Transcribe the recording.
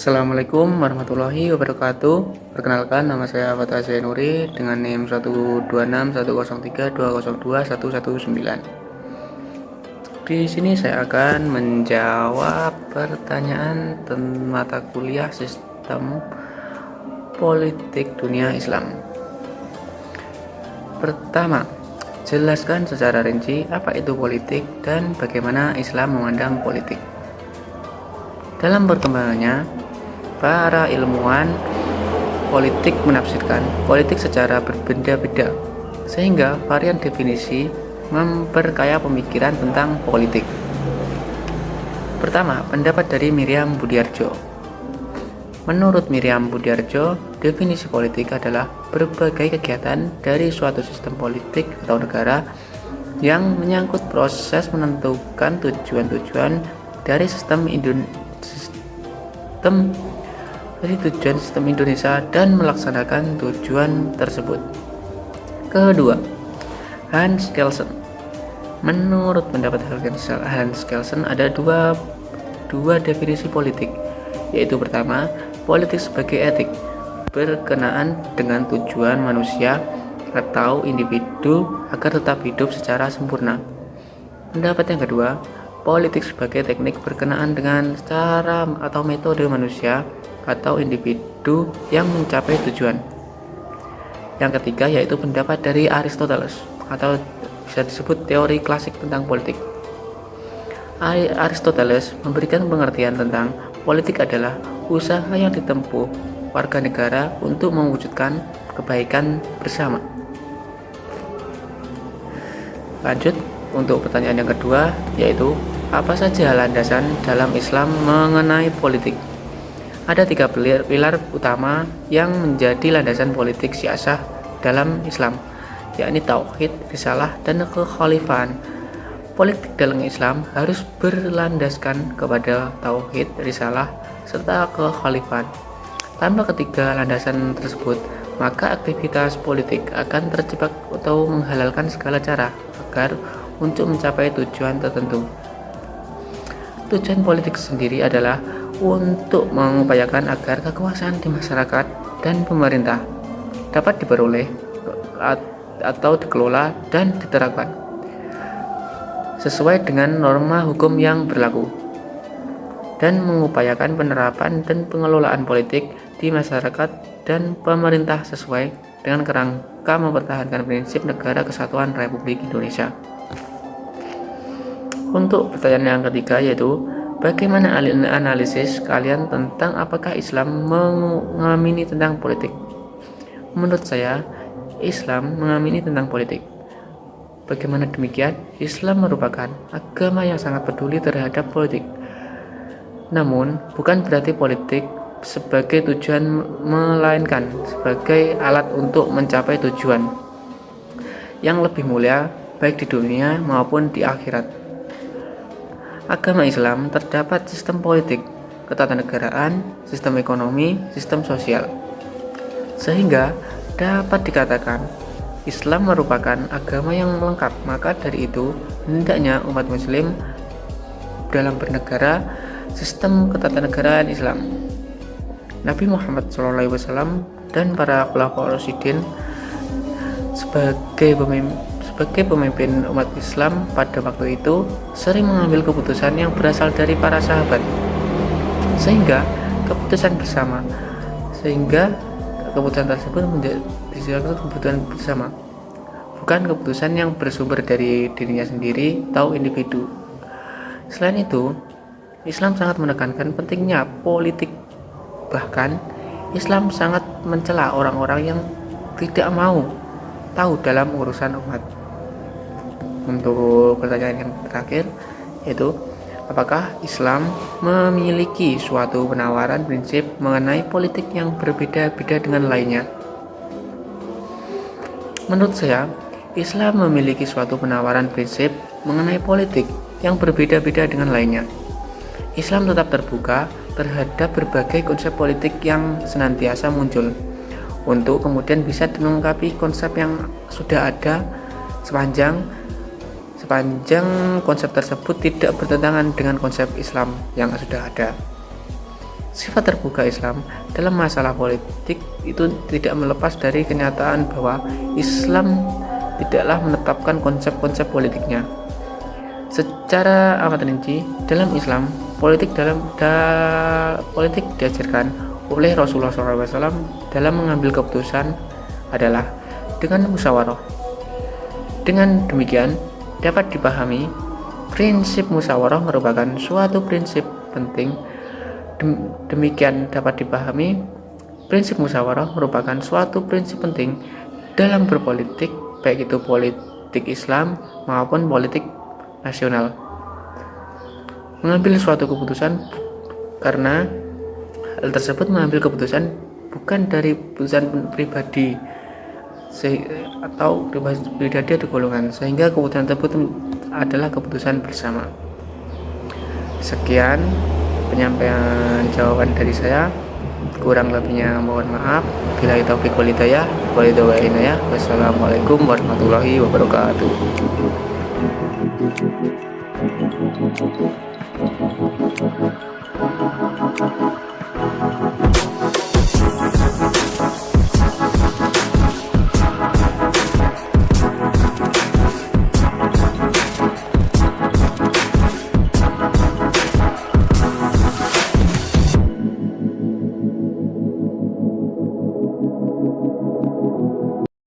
Assalamualaikum warahmatullahi wabarakatuh. Perkenalkan, nama saya Fatah Zainuri dengan NIM 1261032021119. Di sini saya akan menjawab pertanyaan mata kuliah Sistem Politik Dunia Islam. Pertama, jelaskan secara rinci apa itu politik dan bagaimana Islam memandang politik. Dalam perkembangannya, para ilmuwan politik menafsirkan politik secara berbeda-beda, sehingga varian definisi memperkaya pemikiran tentang politik. Pertama, pendapat dari Miriam Budiardjo. Menurut Miriam Budiardjo, definisi politik adalah berbagai kegiatan dari suatu sistem politik atau negara yang menyangkut proses menentukan tujuan-tujuan dari sistem Indonesia dan melaksanakan tujuan tersebut. Kedua, Hans Kelsen. Menurut pendapat Hans Kelsen ada dua definisi politik, yaitu pertama, politik sebagai etik berkenaan dengan tujuan manusia atau individu agar tetap hidup secara sempurna. Pendapat yang kedua, politik sebagai teknik berkenaan dengan cara atau metode manusia atau individu yang mencapai tujuan. Yang ketiga yaitu pendapat dari Aristoteles atau bisa disebut teori klasik tentang politik. Aristoteles memberikan pengertian tentang politik adalah usaha yang ditempuh warga negara untuk mewujudkan kebaikan bersama. Lanjut untuk pertanyaan yang kedua, yaitu apa saja landasan dalam Islam mengenai politik? Ada 3 pilar utama yang menjadi landasan politik siasah dalam Islam, yakni tauhid, risalah, dan kekhalifahan. Politik dalam Islam harus berlandaskan kepada tauhid, risalah, serta kekhalifahan. Tanpa ketiga landasan tersebut, maka aktivitas politik akan terjebak atau menghalalkan segala cara agar untuk mencapai tujuan tertentu. Tujuan politik sendiri adalah untuk mengupayakan agar kekuasaan di masyarakat dan pemerintah dapat diperoleh atau dikelola dan diterapkan sesuai dengan norma hukum yang berlaku, dan mengupayakan penerapan dan pengelolaan politik di masyarakat dan pemerintah sesuai dengan kerangka mempertahankan prinsip Negara Kesatuan Republik Indonesia. Untuk pertanyaan yang ketiga, yaitu bagaimana analisis kalian tentang apakah Islam mengamini tentang politik? Menurut saya, Islam mengamini tentang politik. Bagaimana demikian? Islam merupakan agama yang sangat peduli terhadap politik. Namun, bukan berarti politik sebagai tujuan, melainkan sebagai alat untuk mencapai tujuan yang lebih mulia baik di dunia maupun di akhirat. Agama Islam terdapat sistem politik, ketatanegaraan, sistem ekonomi, sistem sosial. Sehingga dapat dikatakan Islam merupakan agama yang lengkap. Maka dari itu, hendaknya umat muslim dalam bernegara sistem ketatanegaraan Islam. Nabi Muhammad SAW dan para khulafaur rasyidin sebagai pemimpin umat Islam pada waktu itu sering mengambil keputusan yang berasal dari para sahabat, sehingga keputusan tersebut menjadi keputusan bersama, bukan keputusan yang bersumber dari dirinya sendiri atau individu. Selain itu, Islam sangat menekankan pentingnya politik. Bahkan Islam sangat mencela orang-orang yang tidak mau tahu dalam urusan umat. Untuk pertanyaan yang terakhir, yaitu apakah Islam memiliki suatu penawaran prinsip mengenai politik yang berbeda-beda dengan lainnya? Menurut saya, Islam memiliki suatu penawaran prinsip mengenai politik yang berbeda-beda dengan lainnya. Islam tetap terbuka terhadap berbagai konsep politik yang senantiasa muncul, untuk kemudian bisa melengkapi konsep yang sudah ada sepanjang konsep tersebut tidak bertentangan dengan konsep Islam yang sudah ada. Sifat terbuka Islam dalam masalah politik itu tidak melepas dari kenyataan bahwa Islam tidaklah menetapkan konsep-konsep politiknya. Secara amat rinci, dalam Islam, politik diajarkan oleh Rasulullah SAW dalam mengambil keputusan adalah dengan musyawarah. Dengan demikian, dapat dipahami prinsip musyawarah merupakan suatu prinsip penting. Demikian dapat dipahami prinsip musyawarah merupakan suatu prinsip penting dalam berpolitik, baik itu politik Islam maupun politik nasional. Mengambil suatu keputusan karena hal tersebut mengambil keputusan bukan dari keputusan pribadi atau pribadi atau golongan, sehingga keputusan tersebut adalah keputusan bersama. Sekian penyampaian jawaban dari saya, kurang lebihnya mohon maaf. Bila taufiq wal hidayah, wassalamualaikum warahmatullahi wabarakatuh.